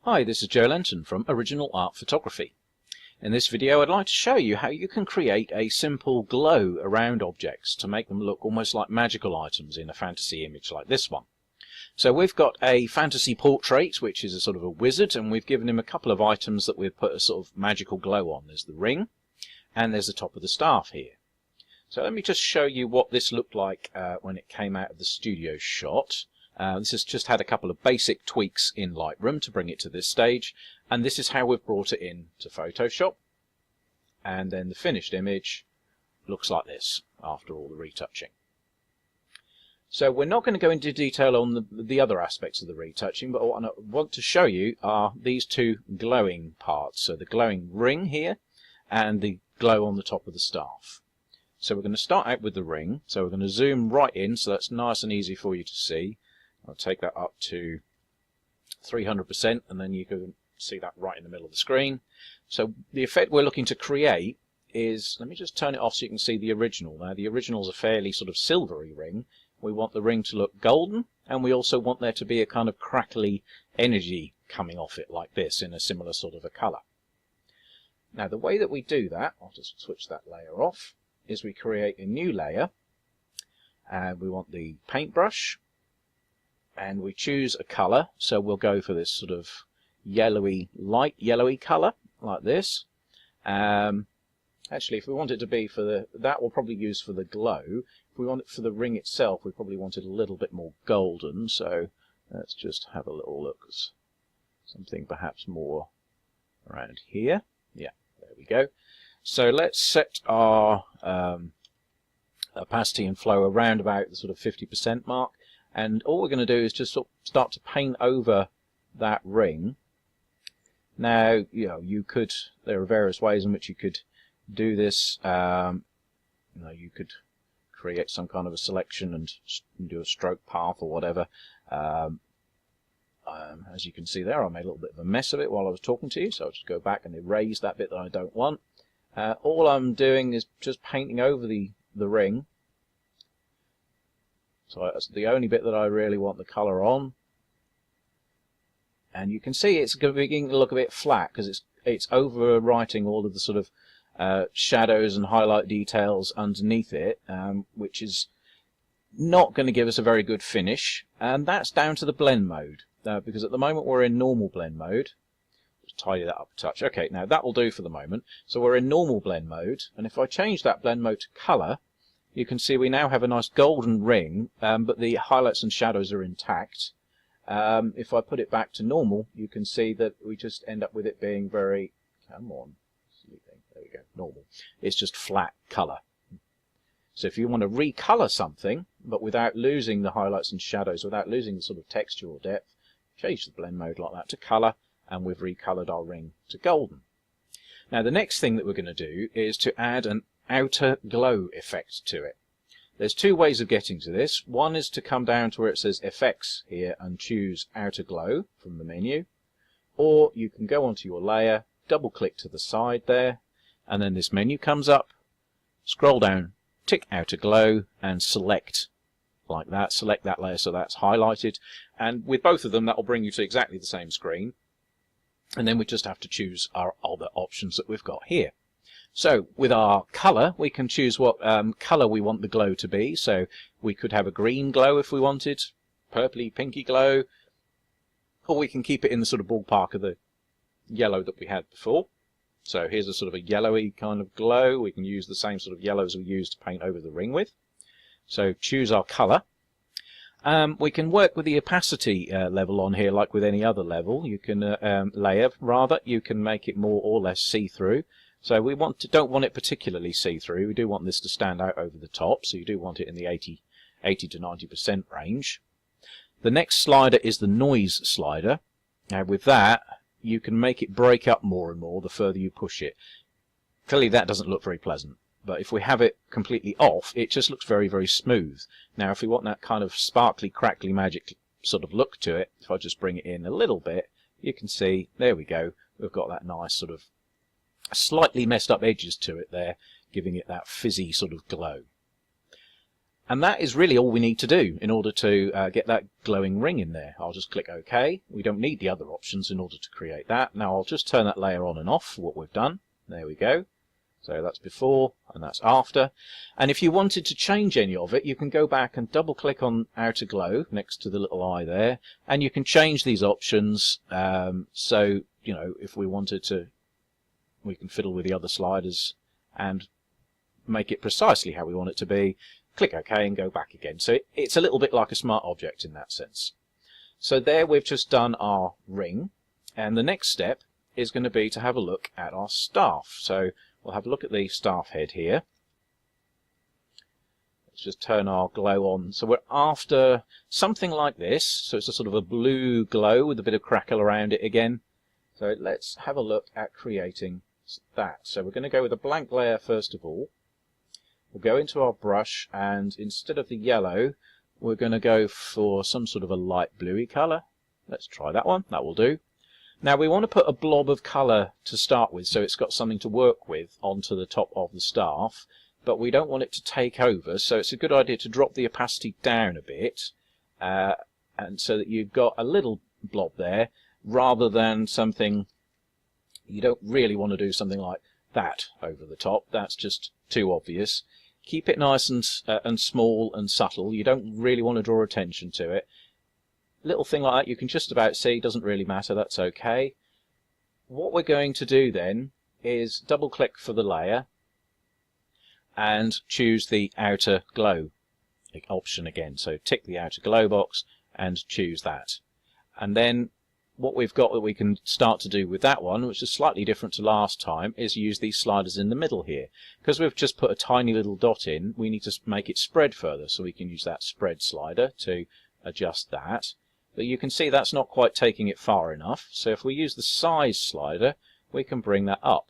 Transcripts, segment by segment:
Hi, this is Joe Lenton from Original Art Photography. In this video I'd like to show you how you can create a simple glow around objects to make them look almost like magical items in a fantasy image like this one. So we've got a fantasy portrait which is a sort of a wizard, and we've given him a couple of items that we've put a sort of magical glow on. There's the ring and there's the top of the staff here. So let me just show you what this looked like when it came out of the studio shot. This has just had a couple of basic tweaks in Lightroom to bring it to this stage, and this is how we've brought it in to Photoshop. And then the finished image looks like this after all the retouching. So we're not going to go into detail on the other aspects of the retouching, but what I want to show you are these two glowing parts. So the glowing ring here and the glow on the top of the staff. So we're going to start out with the ring. So we're going to zoom right in so that's nice and easy for you to see. I'll take that up to 300% and then you can see that right in the middle of the screen. So the effect we're looking to create is, let me just turn it off so you can see the original. Now the original is a fairly sort of silvery ring. We want the ring to look golden, and we also want there to be a kind of crackly energy coming off it like this in a similar sort of a colour. Now the way that we do that, I'll just switch that layer off, is we create a new layer, and we want the paintbrush, and we choose a colour. So we'll go for this sort of yellowy, light yellowy colour like this. Actually, if we want it to be for that we'll probably use for the glow. If we want it for the ring itself, we probably want it a little bit more golden. So let's just have a little look. Something perhaps more around here. Yeah, there we go. So let's set our opacity and flow around about the sort of 50% mark. And all we're going to do is just sort of start to paint over that ring. Now, there are various ways in which you could do this. You could create some kind of a selection and do a stroke path or whatever. As you can see there, I made a little bit of a mess of it while I was talking to you, so I'll just go back and erase that bit that I don't want. All I'm doing is just painting over the ring. So that's the only bit that I really want the colour on. And you can see it's beginning to look a bit flat because it's overwriting all of the sort of shadows and highlight details underneath it, which is not going to give us a very good finish. And that's down to the blend mode, because at the moment we're in normal blend mode. Just tidy that up a touch. Okay, now that will do for the moment. So we're in normal blend mode, and if I change that blend mode to colour, you can see we now have a nice golden ring, but the highlights and shadows are intact. If I put it back to normal, you can see that we just end up with it being very, come on, sleeping. There we go, normal. It's just flat colour. So if you want to recolor something, but without losing the highlights and shadows, without losing the sort of texture or depth, change the blend mode like that to colour, and we've recolored our ring to golden. Now the next thing that we're going to do is to add an outer glow effect to it. There's two ways of getting to this. One is to come down to where it says effects here and choose outer glow from the menu, or you can go onto your layer, double click to the side there, and then this menu comes up, scroll down, tick outer glow and select like that. Select that layer so that's highlighted, and with both of them that will bring you to exactly the same screen, and then we just have to choose our other options that we've got here. So with our colour, we can choose what colour we want the glow to be. So we could have a green glow if we wanted, purpley, pinky glow, or we can keep it in the sort of ballpark of the yellow that we had before. So here's a sort of a yellowy kind of glow. We can use the same sort of yellows we used to paint over the ring with. So choose our colour. We can work with the opacity level on here like with any other level. You can layer, rather, you can make it more or less see-through. So we don't want it particularly see-through. We do want this to stand out over the top, so you do want it in the 80 to 90% range. The next slider is the noise slider. Now with that, you can make it break up more and more the further you push it. Clearly that doesn't look very pleasant, but if we have it completely off, it just looks very, very smooth. Now if we want that kind of sparkly, crackly, magic sort of look to it, if I just bring it in a little bit, you can see, there we go, we've got that nice sort of slightly messed up edges to it there, giving it that fizzy sort of glow. And that is really all we need to do in order to get that glowing ring in there. I'll just click OK. We don't need the other options in order to create that. Now I'll just turn that layer on and off for what we've done. There we go. So that's before and that's after. And if you wanted to change any of it, you can go back and double click on Outer Glow next to the little eye there, and you can change these options. So, you know, if we wanted to, we can fiddle with the other sliders and make it precisely how we want it to be. Click OK and go back again. So it's a little bit like a smart object in that sense. So there we've just done our ring, and the next step is going to be to have a look at our staff. So we'll have a look at the staff head here. Let's just turn our glow on. So we're after something like this. So it's a sort of a blue glow with a bit of crackle around it again. So let's have a look at creating that. So we're going to go with a blank layer first of all. We'll go into our brush, and instead of the yellow, we're going to go for some sort of a light bluey colour. Let's try that one. That will do. Now we want to put a blob of colour to start with, so it's got something to work with onto the top of the staff, but we don't want it to take over, so it's a good idea to drop the opacity down a bit, and so that you've got a little blob there, rather than something. You don't really want to do something like that over the top. That's just too obvious. Keep it nice and small and subtle. You don't really want to draw attention to it. Little thing like that you can just about see, doesn't really matter, that's okay. What we're going to do then is double click for the layer and choose the Outer Glow option again. So tick the Outer Glow box and choose that. And then what we've got that we can start to do with that one, which is slightly different to last time, is use these sliders in the middle here. Because we've just put a tiny little dot in, we need to make it spread further, so we can use that spread slider to adjust that. But you can see that's not quite taking it far enough, so if we use the size slider, we can bring that up.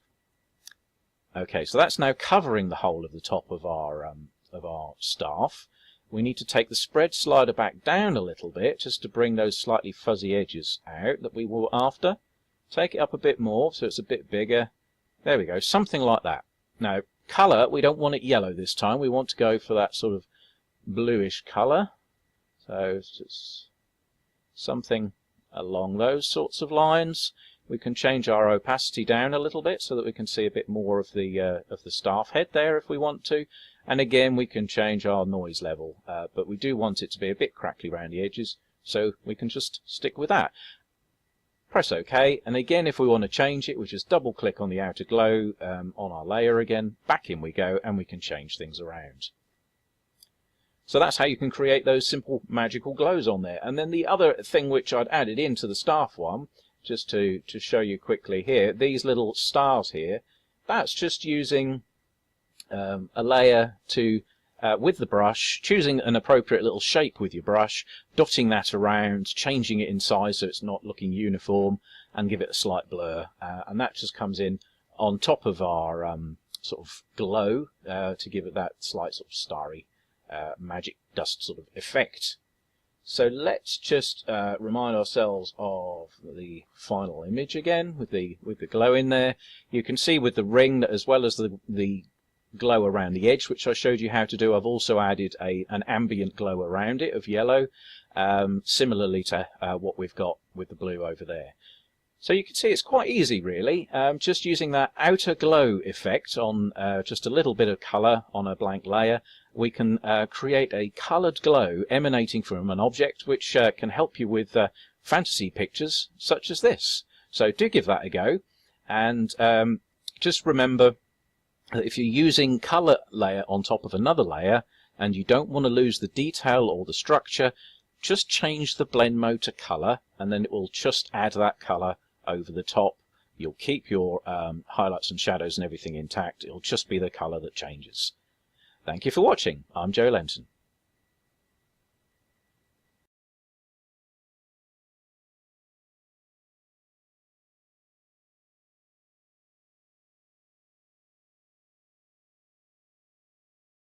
Okay, so that's now covering the whole of the top of our staff. We need to take the spread slider back down a little bit just to bring those slightly fuzzy edges out that we were after. Take it up a bit more so it's a bit bigger. There we go, something like that. Now, colour, we don't want it yellow this time. We want to go for that sort of bluish colour. So it's just something along those sorts of lines. We can change our opacity down a little bit so that we can see a bit more of the staff head there if we want to. And again, we can change our noise level, but we do want it to be a bit crackly around the edges, so we can just stick with that. Press OK, and again, if we want to change it, we just double click on the Outer Glow on our layer again. Back in we go, and we can change things around. So that's how you can create those simple magical glows on there. And then the other thing which I'd added into the staff one, just to show you quickly here, these little stars here, that's just using a layer to, with the brush, choosing an appropriate little shape with your brush, dotting that around, changing it in size so it's not looking uniform, and give it a slight blur. And that just comes in on top of our sort of glow to give it that slight sort of starry magic dust sort of effect. So let's just remind ourselves of the final image again with the glow in there. You can see with the ring that as well as the glow around the edge, which I showed you how to do, I've also added an ambient glow around it of yellow, similarly to what we've got with the blue over there. So you can see it's quite easy really, just using that outer glow effect on just a little bit of colour on a blank layer. We can create a coloured glow emanating from an object which can help you with fantasy pictures such as this. So do give that a go, and just remember that if you're using colour layer on top of another layer and you don't want to lose the detail or the structure, just change the blend mode to colour and then it will just add that colour over the top. You'll keep your highlights and shadows and everything intact. It'll just be the colour that changes. Thank you for watching. I'm Joe Lenton.